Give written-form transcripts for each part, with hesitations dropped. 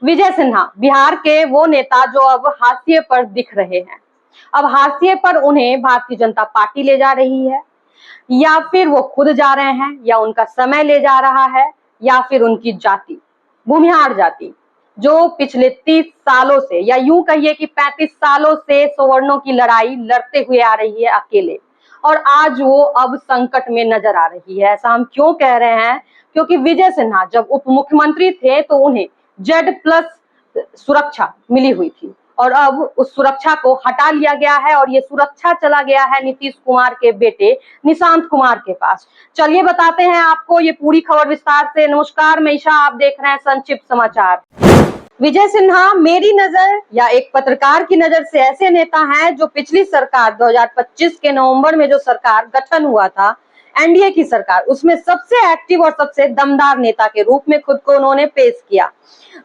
विजय सिन्हा बिहार के वो नेता जो अब हाशिए पर दिख रहे हैं। अब हाशिए पर उन्हें भारतीय जनता पार्टी ले जा रही है, या फिर वो खुद जा रहे हैं, या उनका समय ले जा रहा है, या फिर उनकी जाति, भूमिहार जाति, जो पिछले 30 सालों से, या यूं कहिए कि 35 सालों से सवर्णों की लड़ाई लड़ते हुए आ रही है अकेले, और आज वो अब संकट में नजर आ रही है। ऐसा हम क्यों कह रहे हैं? क्योंकि विजय सिन्हा जब उप मुख्यमंत्री थे तो उन्हें Z+ सुरक्षा मिली हुई थी, और अब उस सुरक्षा को हटा लिया गया है और ये सुरक्षा चला गया है नीतीश कुमार के बेटे निशांत कुमार के पास। चलिए बताते हैं आपको ये पूरी खबर विस्तार से। नमस्कार, मैं ईशा, आप देख रहे हैं संक्षिप्त समाचार। विजय सिन्हा मेरी नजर या एक पत्रकार की नजर से ऐसे नेता हैं जो पिछली सरकार 2025 के नवंबर में जो सरकार गठन हुआ था, एनडीए की सरकार, उसमें सबसे एक्टिव और सबसे दमदार नेता के रूप में खुद को उन्होंने पेश किया।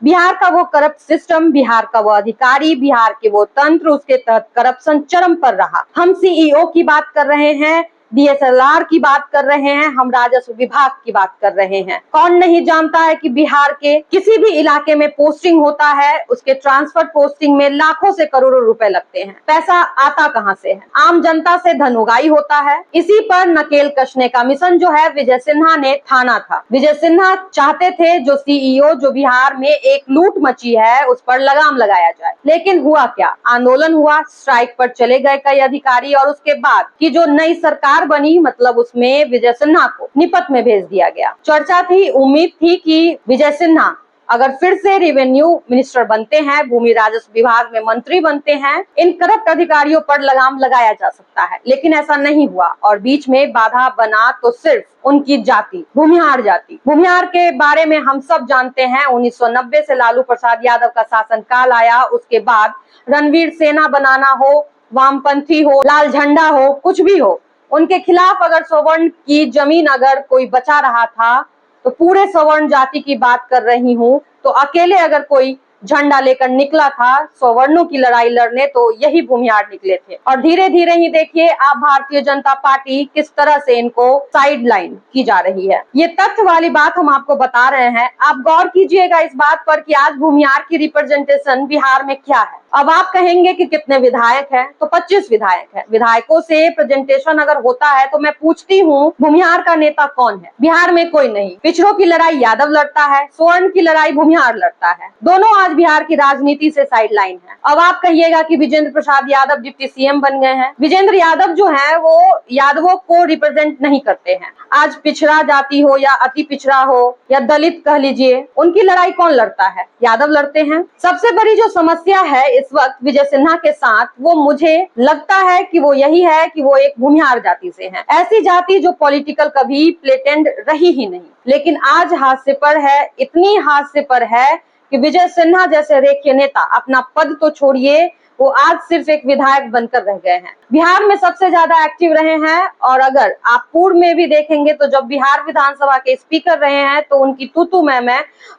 बिहार का वो करप्ट सिस्टम, बिहार का वो अधिकारी, बिहार के वो तंत्र, उसके तहत करप्शन चरम पर रहा। हम सीईओ की बात कर रहे हैं, DSLR की बात कर रहे हैं, हम राजस्व विभाग की बात कर रहे हैं। कौन नहीं जानता है कि बिहार के किसी भी इलाके में पोस्टिंग होता है, उसके ट्रांसफर पोस्टिंग में लाखों से करोड़ों रुपए लगते हैं। पैसा आता कहां से है? आम जनता से धन उगाही होता है। इसी पर नकेल कसने का मिशन जो है विजय सिन्हा ने थाना था। विजय सिन्हा चाहते थे जो सीईओ, जो बिहार में एक लूट मची है, उस पर लगाम लगाया जाए। लेकिन हुआ क्या? आंदोलन हुआ, स्ट्राइक पर चले गए कई अधिकारी, और उसके बाद की जो नई सरकार बनी, मतलब उसमें विजय सिन्हा को निपत में भेज दिया गया। चर्चा थी, उम्मीद थी कि विजय सिन्हा अगर फिर से रेवेन्यू मिनिस्टर बनते हैं, भूमि राजस्व विभाग में मंत्री बनते हैं, इन करप्ट अधिकारियों पर लगाम लगाया जा सकता है। लेकिन ऐसा नहीं हुआ, और बीच में बाधा बना तो सिर्फ उनकी जाति, भूमिहार जाति। भूमिहार के बारे में हम सब जानते हैं। 1990 से लालू प्रसाद यादव का शासनकाल आया, उसके बाद रणवीर सेना बनाना हो, वामपंथी हो, लाल झंडा हो, कुछ भी हो, उनके खिलाफ अगर सवर्ण की जमीन अगर कोई बचा रहा था, तो पूरे सवर्ण जाति की बात कर रही हूँ, तो अकेले अगर कोई झंडा लेकर निकला था सवर्णों की लड़ाई लड़ने, तो यही भूमिहार निकले थे। और धीरे धीरे ही देखिए आप भारतीय जनता पार्टी किस तरह से इनको साइडलाइन की जा रही है। ये तथ्य वाली बात हम आपको बता रहे हैं। आप गौर कीजिएगा इस बात पर कि आज भूमिहार की रिप्रेजेंटेशन बिहार में क्या है। अब आप कहेंगे कि कितने विधायक हैं, तो 25 विधायक हैं। विधायकों से प्रेजेंटेशन अगर होता है तो मैं पूछती हूँ, भूमिहार का नेता कौन है? बिहार में कोई नहीं। पिछड़ों की लड़ाई यादव लड़ता है, स्वर्ण की लड़ाई भूमिहार लड़ता है। दोनों आज बिहार की राजनीति से साइडलाइन है। अब आप कहिएगा कि विजेंद्र प्रसाद यादव डिप्टी सीएम बन गए हैं। विजेंद्र यादव जो है वो यादवों को रिप्रेजेंट नहीं करते हैं। आज पिछड़ा जाति हो या अति पिछड़ा हो या दलित कह लीजिए, उनकी लड़ाई कौन लड़ता है? यादव लड़ते हैं। सबसे बड़ी जो समस्या है इस वक्त विजय सिन्हा के साथ, वो मुझे लगता है कि वो यही है कि वो एक भूमिहार जाति से हैं। ऐसी जाति जो पॉलिटिकल कभी प्लेटेंड रही ही नहीं, लेकिन आज हादसे पर है, इतनी हादसे पर है कि विजय सिन्हा जैसे रेखीय नेता अपना पद तो छोड़िए, वो आज सिर्फ एक विधायक बनकर रह गए हैं। बिहार में सबसे ज्यादा एक्टिव रहे हैं, और अगर आप पूर्व में भी देखेंगे तो जब बिहार विधानसभा के स्पीकर रहे हैं तो उनकी तू मैं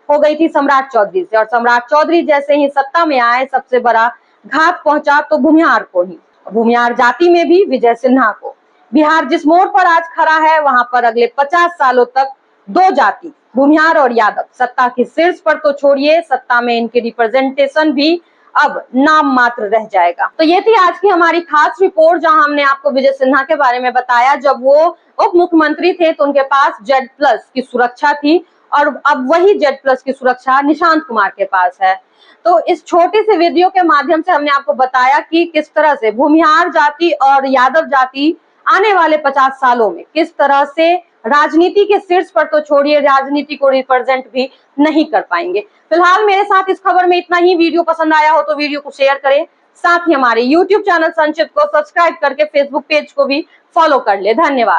हो गई थी सम्राट चौधरी से, और सम्राट चौधरी जैसे ही सत्ता में आए सबसे बड़ा घात पहुंचा तो भूमिहार को ही, भूमिहार जाति में भी विजय सिन्हा को। बिहार जिस मोड़ पर आज खड़ा है, वहां पर अगले 50 सालों तक दो जाति, भूमिहार और यादव, सत्ता के शीर्ष पर तो छोड़िए, सत्ता में इनके रिप्रेजेंटेशन भी अब नाम मात्र रह जाएगा। तो ये थी आज की हमारी खास रिपोर्ट, जहां हमने आपको विजय सिन्हा के बारे में बताया। जब वो उप मुख्यमंत्री थे तो उनके पास Z+ की सुरक्षा थी, और अब वही Z+ की सुरक्षा निशांत कुमार के पास है। तो इस छोटे से वीडियो के माध्यम से हमने आपको बताया कि किस तरह से भूमिहार जाति और यादव जाति आने वाले 50 सालों में किस तरह से राजनीति के शीर्ष पर तो छोड़िए, राजनीति को रिप्रेजेंट भी नहीं कर पाएंगे। फिलहाल मेरे साथ इस खबर में इतना ही। वीडियो पसंद आया हो तो वीडियो को शेयर करें, साथ ही हमारे YouTube चैनल संक्षिप्त को सब्सक्राइब करके Facebook पेज को भी फॉलो कर ले। धन्यवाद।